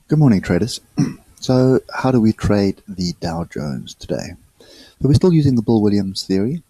Good morning, traders. So, how do we trade the Dow Jones today? So, we're still using the Bill Williams theory,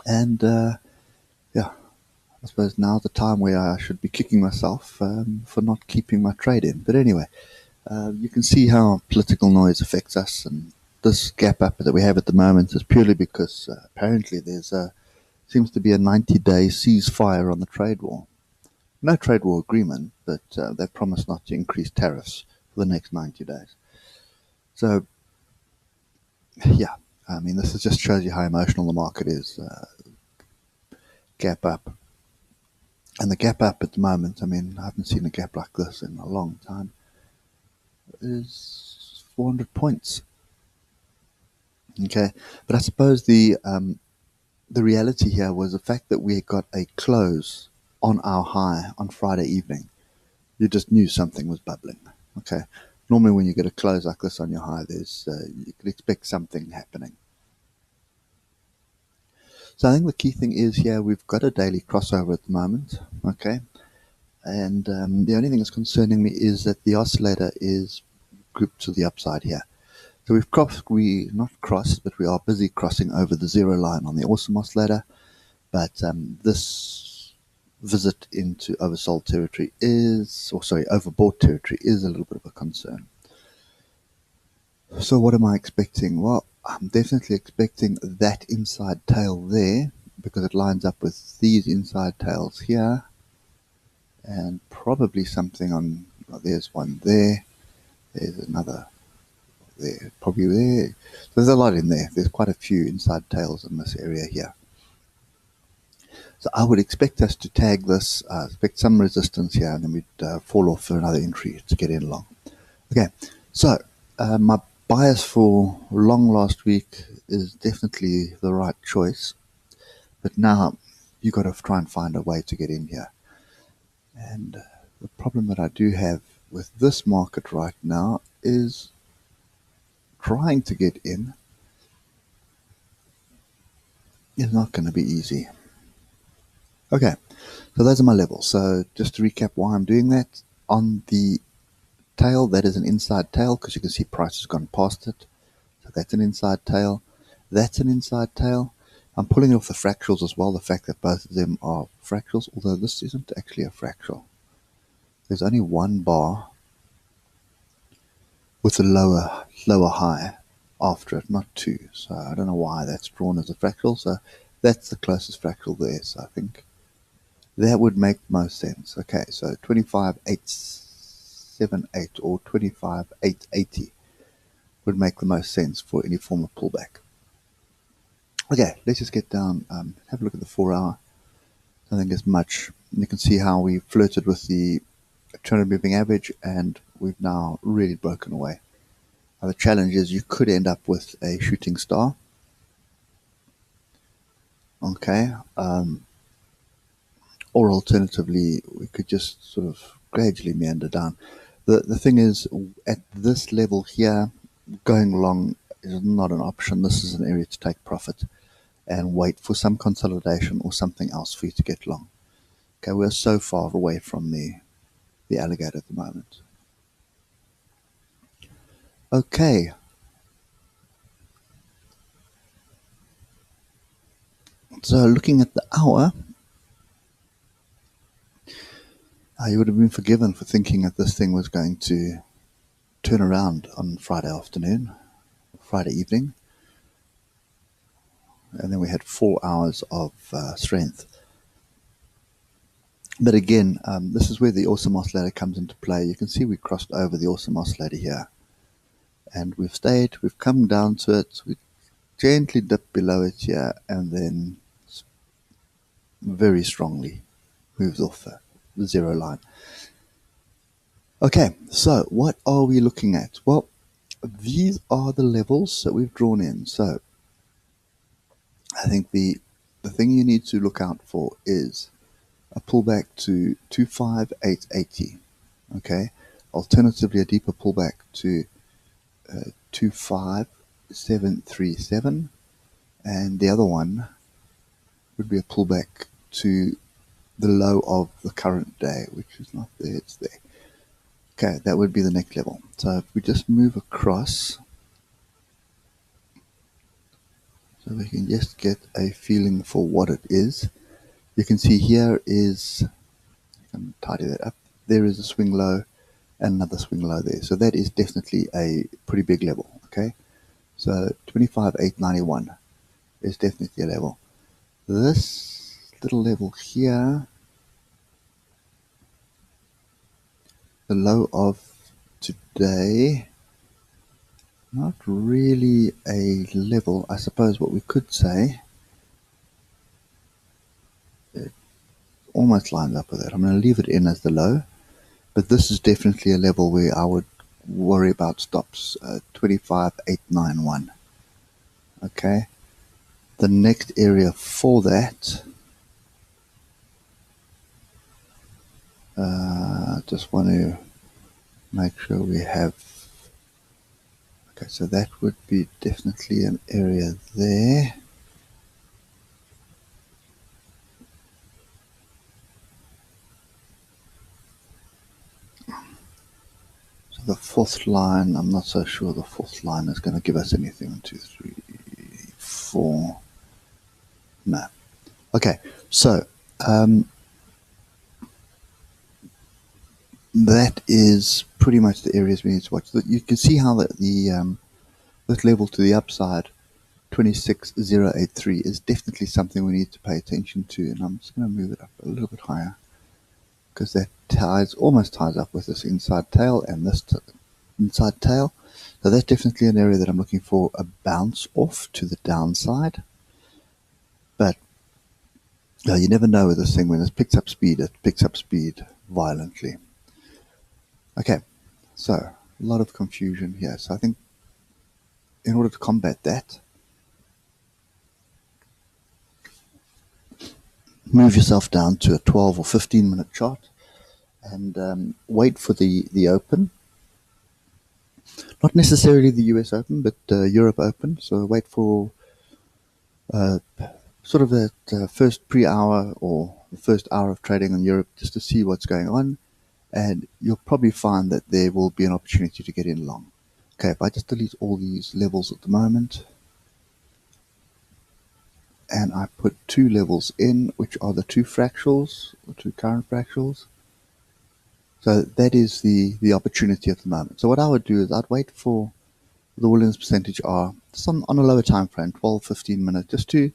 and yeah, I suppose now's the time where I should be kicking myself for not keeping my trade in. But anyway, you can see how political noise affects us, and this gap up that we have at the moment is purely because apparently there's seems to be a 90-day ceasefire on the trade war. No trade war agreement, but they promised not to increase tariffs for the next 90 days. So yeah, I mean, this just shows you how emotional the market is. Gap up. And the gap up at the moment, I mean, I haven't seen a gap like this in a long time, is 400 points. Okay, but I suppose the reality here was the fact that we got a close on our high on Friday evening. You just knew something was bubbling. Okay, normally when you get a close like this on your high, there's you can expect something happening. So I think the key thing is here we've got a daily crossover at the moment. Okay, and the only thing that's concerning me is that the oscillator is grouped to the upside here. So we not crossed, but we are busy crossing over the zero line on the awesome oscillator. But this visit into oversold territory overbought territory is a little bit of a concern. So what am I expecting? Well, I'm definitely expecting that inside tail there because it lines up with these inside tails here, and probably something on. Well, there's one there. There's another there, probably there. So there's a lot in there. There's quite a few inside tails in this area here. So I would expect us to tag this, expect some resistance here, and then we'd fall off for another entry to get in long. Okay, so my bias for long last week is definitely the right choice, but now you've got to try and find a way to get in here. And the problem that I do have with this market right now is trying to get in is not going to be easy. Okay, so those are my levels. So just to recap why I'm doing that, on the tail, that is an inside tail because you can see price has gone past it. So that's an inside tail. That's an inside tail. I'm pulling off the fractals as well, the fact that both of them are fractals, although this isn't actually a fractal. There's only one bar with a lower high after it, not two. So I don't know why that's drawn as a fractal. So that's the closest fractal there. So I think that would make most sense. Okay, so 25,878 or 25,880 would make the most sense for any form of pullback. Okay, let's just get down, have a look at the 4 hour. I don't think there's much. You can see how we flirted with the 200 moving average and we've now really broken away. Now the challenge is you could end up with a shooting star. Okay, or alternatively, we could just sort of gradually meander down. The thing is, at this level here, going long is not an option. This is an area to take profit and wait for some consolidation or something else for you to get long. Okay, we're so far away from the alligator at the moment. Okay, so looking at the hour, you would have been forgiven for thinking that this thing was going to turn around on Friday afternoon, Friday evening, and then we had 4 hours of strength. But again, this is where the awesome oscillator comes into play. You can see we crossed over the awesome oscillator here, and we've come down to it, we gently dipped below it here, and then very strongly moves off the zero line. Okay, so what are we looking at? Well, these are the levels that we've drawn in. So I think the thing you need to look out for is a pullback to 25,880. Okay, alternatively a deeper pullback to 25,737, and the other one would be a pullback to the low of the current day, which is not there, it's there. Okay, that would be the next level. So if we just move across, so we can just get a feeling for what it is. You can see here is, I can tidy that up, there is a swing low and another swing low there. So that is definitely a pretty big level, okay? So 25,891 is definitely a level. This little level here, the low of today, not really a level. I suppose what we could say, it almost lines up with it. I'm going to leave it in as the low, but this is definitely a level where I would worry about stops. 25,891. Okay, the next area for that, just want to make sure we have, okay, so that would be definitely an area there. So the fourth line, I'm not so sure the fourth line is going to give us anything. 1, 2, 3, 4. No. Okay, so that is pretty much the areas we need to watch. You can see how this level to the upside, 26,083, is definitely something we need to pay attention to. And I'm just going to move it up a little bit higher because that almost ties up with this inside tail and this inside tail. So that's definitely an area that I'm looking for a bounce off to the downside. But you never know with this thing. When it picks up speed violently. Okay, so a lot of confusion here. So I think in order to combat that, move yourself down to a 12 or 15 minute chart and wait for the open. Not necessarily the US Open, but Europe Open. So wait for sort of that first pre-hour or the first hour of trading in Europe just to see what's going on. And you'll probably find that there will be an opportunity to get in long. Okay, if I just delete all these levels at the moment, and I put 2 levels in, which are the 2 fractals, the 2 current fractals. So that is the opportunity at the moment. So what I would do is I'd wait for the Williams percentage R on a lower time frame, 12, 15 minutes, just to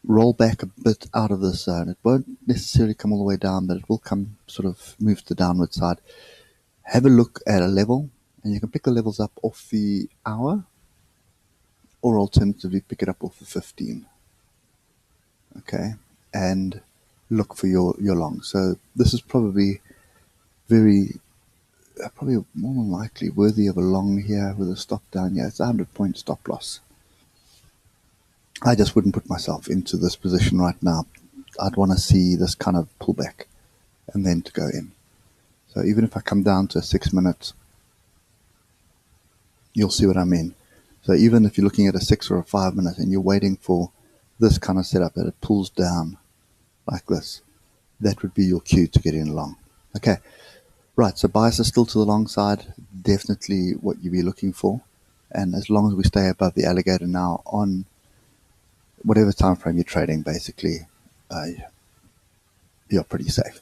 roll back a bit out of the zone. It won't necessarily come all the way down, but it will come sort of move to the downward side. Have a look at a level, and you can pick the levels up off the hour, or alternatively pick it up off the 15. Okay, and look for your long. So this is probably probably more than likely worthy of a long here with a stop down here. It's a 100-point stop loss. I just wouldn't put myself into this position right now. I'd want to see this kind of pullback and then to go in. So even if I come down to 6 minutes, you'll see what I mean. So even if you're looking at a 6 or a 5 minute and you're waiting for this kind of setup that it pulls down like this, that would be your cue to get in long. Okay, right, so bias is still to the long side, definitely what you'd be looking for. And as long as we stay above the alligator now on whatever time frame you're trading, basically, you're pretty safe.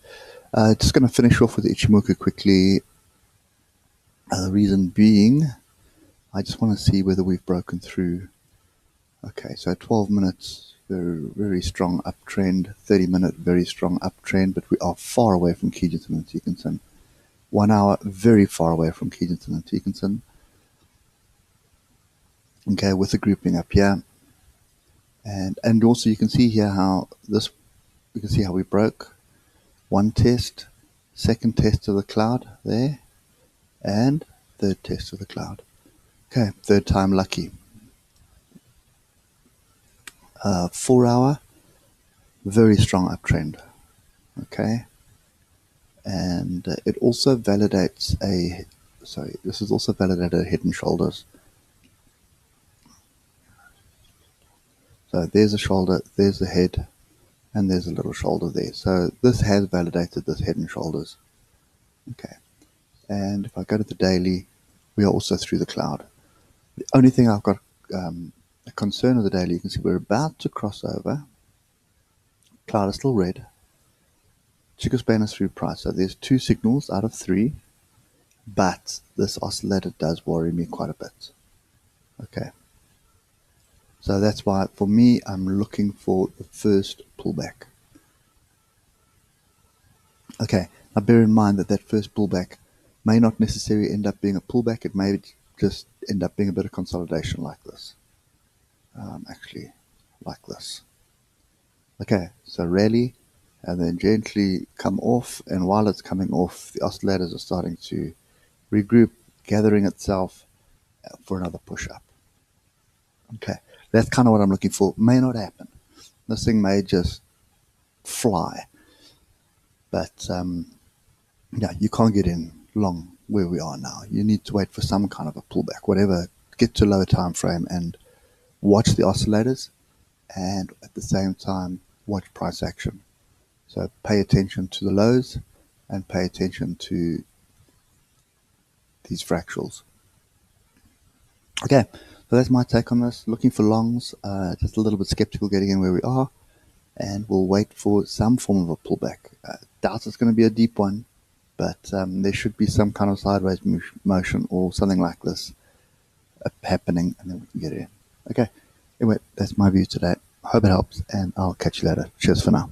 Just going to finish off with the ichimoku quickly. The reason being, I just want to see whether we've broken through. Okay, so 12 minutes, very, very strong uptrend. 30 minute, very strong uptrend, but we are far away from Kijinson and Tekinson. 1 hour, very far away from Kijinson and Tekinson. Okay, with the grouping up here. And also you can see here how this, you can see how we broke. One test, second test of the cloud there, and third test of the cloud. Okay, third time lucky. 4 hour, very strong uptrend. Okay, and it also validates this is also validated head and shoulders. So there's a shoulder, there's a head, and there's a little shoulder there. So this has validated this head and shoulders. Okay, And if I go to the daily, we are also through the cloud. The only thing I've got a concern with the daily, you can see we're about to cross over. Cloud is still red. Chico span is through price. So there's 2 signals out of 3, but this oscillator does worry me quite a bit. Okay. So that's why, for me, I'm looking for the first pullback. Okay, now bear in mind that that first pullback may not necessarily end up being a pullback. It may just end up being a bit of consolidation like this. Actually, like this. Okay, so rally and then gently come off, and while it's coming off, the oscillators are starting to regroup, gathering itself for another push up. Okay, that's kind of what I'm looking for. May not happen. This thing may just fly, but yeah, you can't get in long where we are now. You need to wait for some kind of a pullback, whatever. Get to a lower time frame and watch the oscillators, and at the same time watch price action. So pay attention to the lows and pay attention to these fractals. Okay, so that's my take on this. Looking for longs, just a little bit skeptical getting in where we are, and we'll wait for some form of a pullback. Doubt it's going to be a deep one, but there should be some kind of sideways motion or something like this happening, and then we can get in. Okay, anyway, that's my view today. I hope it helps, and I'll catch you later. Cheers for now.